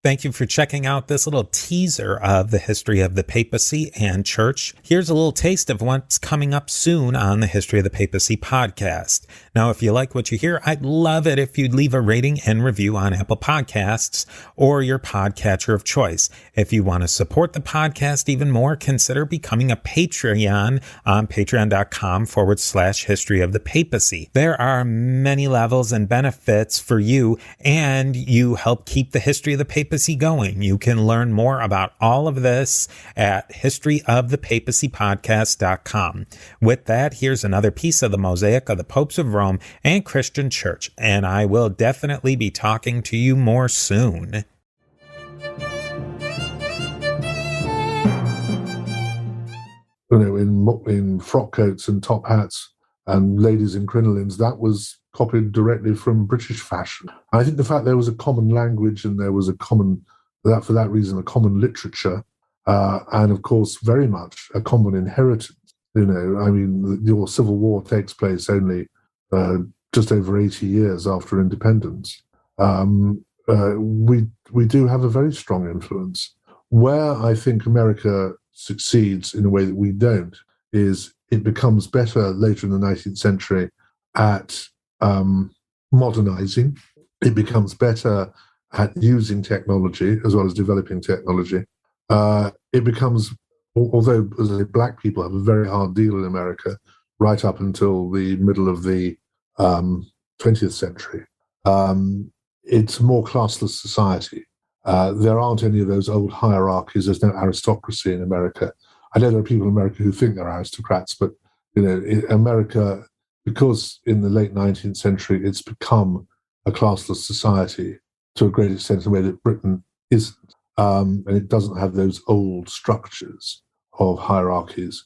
Thank you for checking out this little teaser of the history of the papacy and church. Here's a little taste of what's coming up soon on the History of the Papacy podcast. Now, if you like what you hear, I'd love it if you'd leave a rating and review on Apple Podcasts or your podcatcher of choice. If you want to support the podcast even more, consider becoming a Patreon on patreon.com/history of the papacy. There are many levels and benefits for you, and you help keep the history of the papacy going. You can learn more about all of this at historyofthepapacypodcast.com. With that, here's another piece of the mosaic of the popes of Rome and Christian church, and I will definitely be talking to you more soon. In frock coats and top hats and ladies in crinolines, that was copied directly from British fashion. I think the fact there was a common language and there was a common literature, and of course very much a common inheritance. Your Civil War takes place only just over 80 years after independence. We do have a very strong influence. Where I think America succeeds in a way that we don't is it becomes better later in the 19th century at modernizing. It becomes better at using technology as well as developing technology. It becomes, although as black people have a very hard deal in America right up until the middle of the 20th century, it's a more classless society. There aren't any of those old hierarchies. There's no aristocracy in America. I know there are people in America who think they're aristocrats, but America, because in the late 19th century it's become a classless society to a great extent in a way that Britain isn't, and it doesn't have those old structures of hierarchies.